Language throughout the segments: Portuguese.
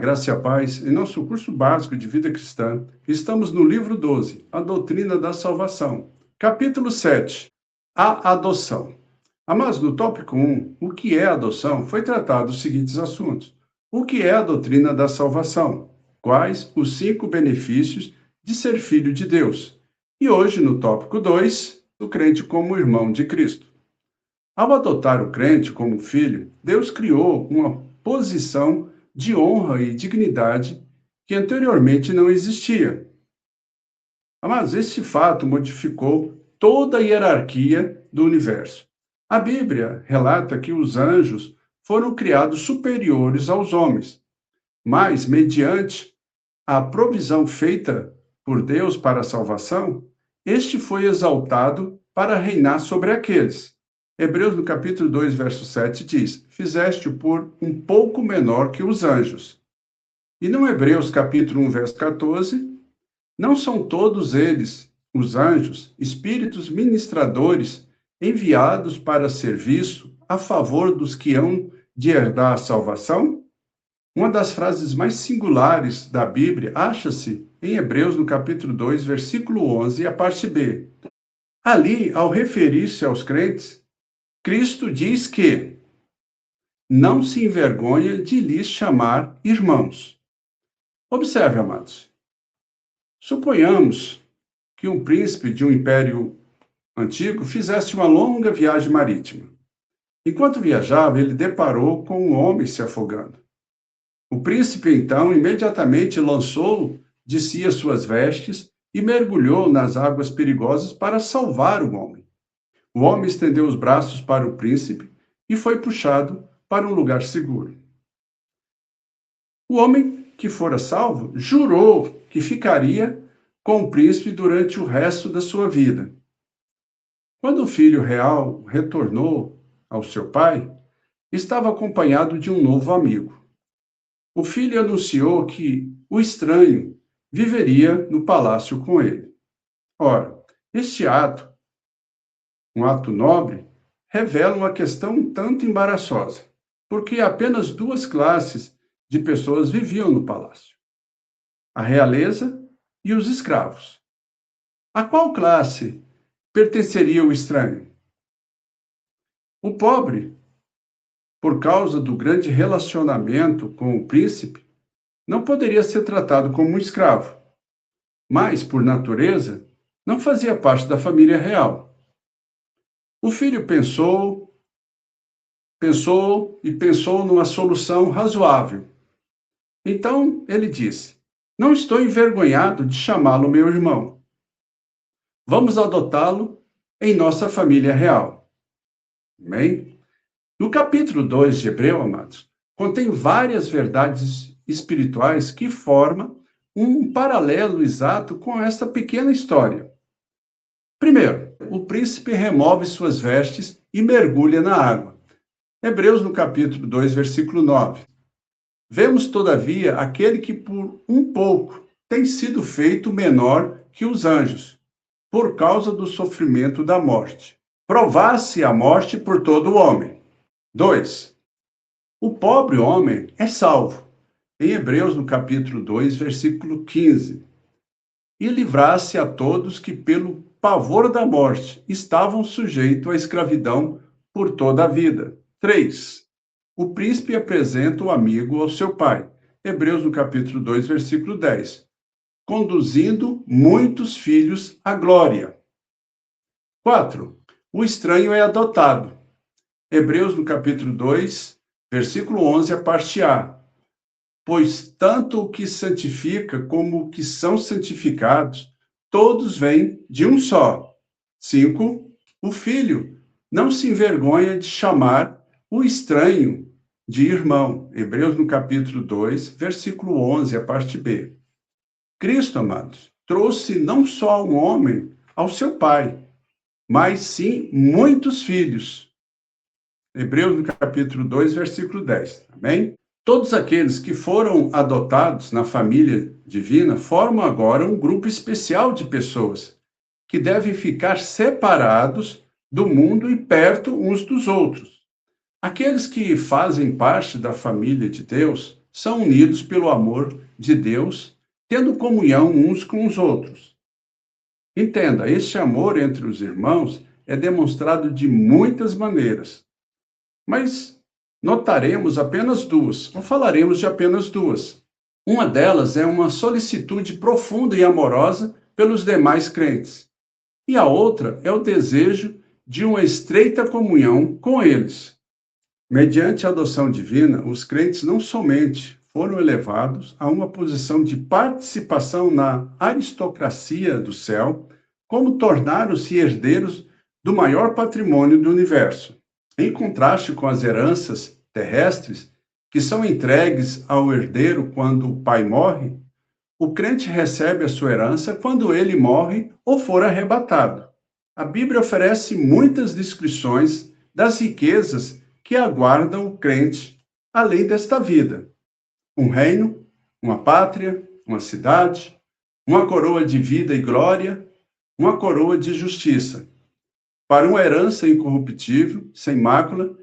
graça e a paz. Em nosso curso básico de vida cristã, estamos no livro 12, A Doutrina da Salvação. Capítulo 7, a adoção. Amados, no tópico 1, o que é adoção, foi tratado os seguintes assuntos. O que é a doutrina da salvação? Quais os 5 benefícios de ser filho de Deus? E hoje, no tópico 2, o crente como irmão de Cristo. Ao adotar o crente como filho, Deus criou uma posição de honra e dignidade que anteriormente não existia. Mas este fato modificou toda a hierarquia do universo. A Bíblia relata que os anjos foram criados superiores aos homens, mas, mediante a provisão feita por Deus para a salvação, este foi exaltado para reinar sobre aqueles. Hebreus, no capítulo 2, verso 7, diz: Fizeste-o por um pouco menor que os anjos. E no Hebreus, capítulo 1, verso 14, não são todos eles, os anjos, espíritos ministradores enviados para serviço a favor dos que hão de herdar a salvação? Uma das frases mais singulares da Bíblia acha-se em Hebreus, no capítulo 2, versículo 11, a parte B. Ali, ao referir-se aos crentes, Cristo diz que não se envergonha de lhes chamar irmãos. Observe, amados. Suponhamos que um príncipe de um império antigo fizesse uma longa viagem marítima. Enquanto viajava, ele deparou com um homem se afogando. O príncipe, então, imediatamente lançou de si as suas vestes e mergulhou nas águas perigosas para salvar o homem. O homem estendeu os braços para o príncipe e foi puxado para um lugar seguro. O homem que fora salvo jurou que ficaria com o príncipe durante o resto da sua vida. Quando o filho real retornou ao seu pai, estava acompanhado de um novo amigo. O filho anunciou que o estranho viveria no palácio com ele. Ora, este ato, um ato nobre, revela uma questão um tanto embaraçosa, porque apenas 2 classes de pessoas viviam no palácio: a realeza e os escravos. A qual classe pertenceria o estranho? O pobre, por causa do grande relacionamento com o príncipe, não poderia ser tratado como um escravo, mas, por natureza, não fazia parte da família real. O filho pensou numa solução razoável. Então ele disse: Não estou envergonhado de chamá-lo meu irmão. Vamos adotá-lo em nossa família real. Amém? No capítulo 2 de Hebreu, amados, contém várias verdades espirituais que formam um paralelo exato com esta pequena história. Primeiro, o príncipe remove suas vestes e mergulha na água. Hebreus, no capítulo 2, versículo 9. Vemos, todavia, aquele que por um pouco tem sido feito menor que os anjos, por causa do sofrimento da morte. Provasse a morte por todo o homem. 2. O pobre homem é salvo. Em Hebreus, no capítulo 2, versículo 15. E livrasse a todos que, pelo pavor da morte, estavam sujeitos à escravidão por toda a vida. 3. O príncipe apresenta o amigo ao seu pai. Hebreus, no capítulo 2, versículo 10. Conduzindo muitos filhos à glória. 4. O estranho é adotado. Hebreus, no capítulo 2, versículo 11, a parte A. Pois tanto o que santifica como o que são santificados, todos vêm de um só. 5. O filho não se envergonha de chamar o estranho de irmão. Hebreus, no capítulo 2, versículo 11, a parte B. Cristo, amados, trouxe não só um homem ao seu pai, mas sim muitos filhos. Hebreus, no capítulo 2, versículo 10. Amém? Todos aqueles que foram adotados na família divina formam agora um grupo especial de pessoas que devem ficar separados do mundo e perto uns dos outros. Aqueles que fazem parte da família de Deus são unidos pelo amor de Deus, tendo comunhão uns com os outros. Entenda, este amor entre os irmãos é demonstrado de muitas maneiras, mas notaremos apenas duas, ou falaremos de apenas duas. Uma delas é uma solicitude profunda e amorosa pelos demais crentes, e a outra é o desejo de uma estreita comunhão com eles. Mediante a adoção divina, os crentes não somente foram elevados a uma posição de participação na aristocracia do céu, como tornaram-se herdeiros do maior patrimônio do universo. Em contraste com as heranças terrestres, que são entregues ao herdeiro quando o pai morre, o crente recebe a sua herança quando ele morre ou for arrebatado. A Bíblia oferece muitas descrições das riquezas que aguardam o crente além desta vida. Um reino, uma pátria, uma cidade, uma coroa de vida e glória, uma coroa de justiça, para uma herança incorruptível, sem mácula,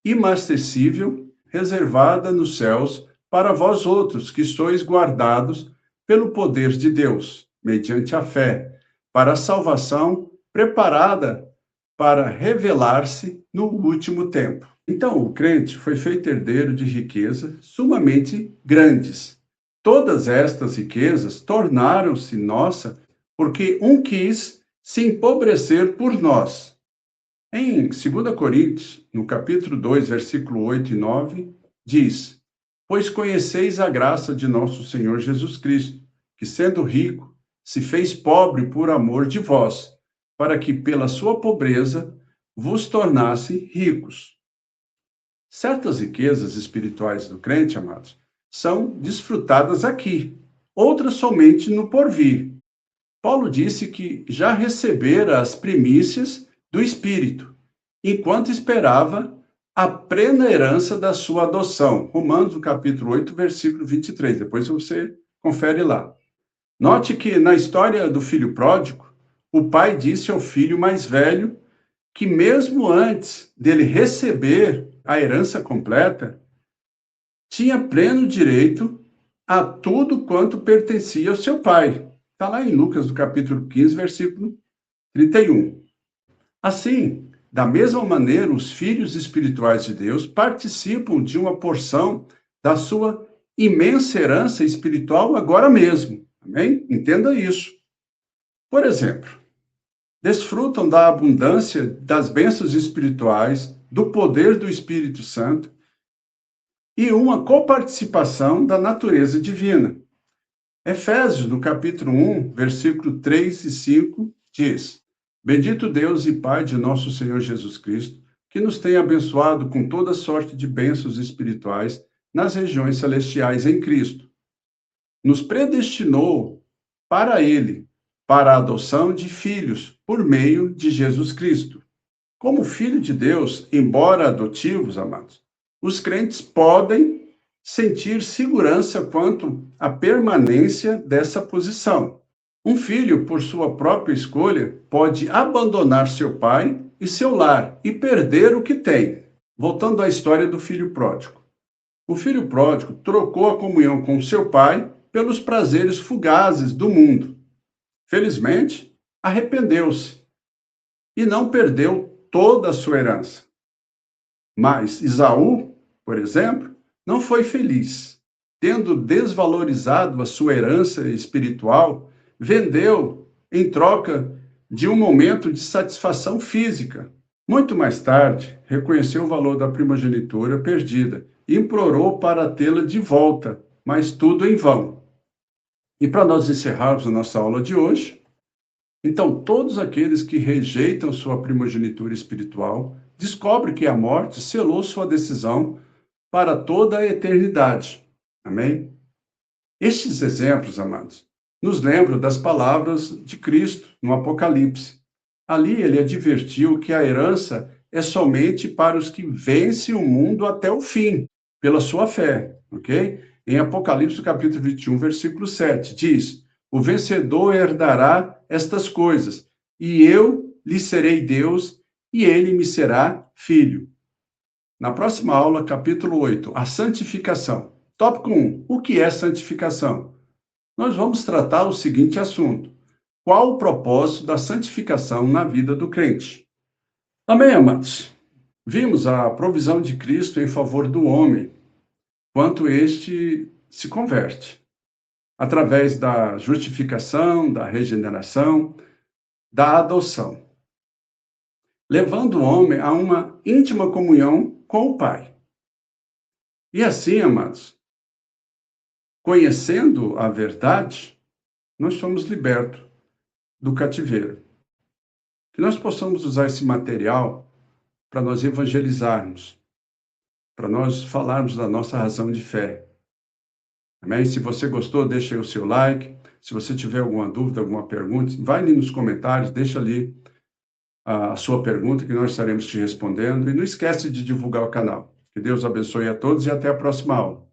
imarcessível, reservada nos céus para vós outros, que sois guardados pelo poder de Deus, mediante a fé, para a salvação preparada para revelar-se no último tempo. Então, o crente foi feito herdeiro de riquezas sumamente grandes. Todas estas riquezas tornaram-se nossa porque um quis se empobrecer por nós. Em 2 Coríntios, no capítulo 2, versículo 8 e 9, diz: Pois conheceis a graça de nosso Senhor Jesus Cristo, que sendo rico, se fez pobre por amor de vós, para que pela sua pobreza vos tornasse ricos. Certas riquezas espirituais do crente, amados, são desfrutadas aqui, outras somente no porvir. Paulo disse que já recebera as primícias do Espírito, enquanto esperava a plena herança da sua adoção. Romanos, capítulo 8, versículo 23. Depois você confere lá. Note que na história do filho pródigo, o pai disse ao filho mais velho que mesmo antes dele receber a herança completa, tinha pleno direito a tudo quanto pertencia ao seu pai. Está lá em Lucas, do capítulo 15, versículo 31. Assim, da mesma maneira, os filhos espirituais de Deus participam de uma porção da sua imensa herança espiritual agora mesmo. Amém? Entenda isso. Por exemplo, desfrutam da abundância das bênçãos espirituais, do poder do Espírito Santo e uma coparticipação da natureza divina. Efésios, no capítulo 1, versículo 3 e 5, diz: Bendito Deus e Pai de nosso Senhor Jesus Cristo, que nos tem abençoado com toda sorte de bênçãos espirituais nas regiões celestiais em Cristo. Nos predestinou para Ele, para a adoção de filhos, por meio de Jesus Cristo. Como filho de Deus, embora adotivos, amados, os crentes podem sentir segurança quanto à permanência dessa posição. Um filho, por sua própria escolha, pode abandonar seu pai e seu lar e perder o que tem. Voltando à história do filho pródigo. O filho pródigo trocou a comunhão com seu pai pelos prazeres fugazes do mundo. Felizmente, arrependeu-se e não perdeu toda a sua herança. Mas Esaú, por exemplo, não foi feliz. Tendo desvalorizado a sua herança espiritual, vendeu em troca de um momento de satisfação física. Muito mais tarde, reconheceu o valor da primogenitura perdida e implorou para tê-la de volta, mas tudo em vão. E para nós encerrarmos a nossa aula de hoje, então todos aqueles que rejeitam sua primogenitura espiritual descobrem que a morte selou sua decisão para toda a eternidade. Amém? Estes exemplos, amados, nos lembram das palavras de Cristo no Apocalipse. Ali ele advertiu que a herança é somente para os que vencem o mundo até o fim, pela sua fé, ok? Em Apocalipse, capítulo 21, versículo 7, diz: O vencedor herdará estas coisas, e eu lhe serei Deus, e ele me será filho. Na próxima aula, capítulo 8, a santificação. Tópico 1. O que é santificação? Nós vamos tratar o seguinte assunto: qual o propósito da santificação na vida do crente? Amém, amados? Vimos a provisão de Cristo em favor do homem, quanto este se converte, através da justificação, da regeneração, da adoção, levando o homem a uma íntima comunhão com o Pai. E assim, amados, conhecendo a verdade, nós somos libertos do cativeiro. Que nós possamos usar esse material para nós evangelizarmos, para nós falarmos da nossa razão de fé. Amém? Se você gostou, deixa aí o seu like. Se você tiver alguma dúvida, alguma pergunta, vai ali nos comentários, deixa ali a sua pergunta que nós estaremos te respondendo. E não esquece de divulgar o canal. Que Deus abençoe a todos e até a próxima aula.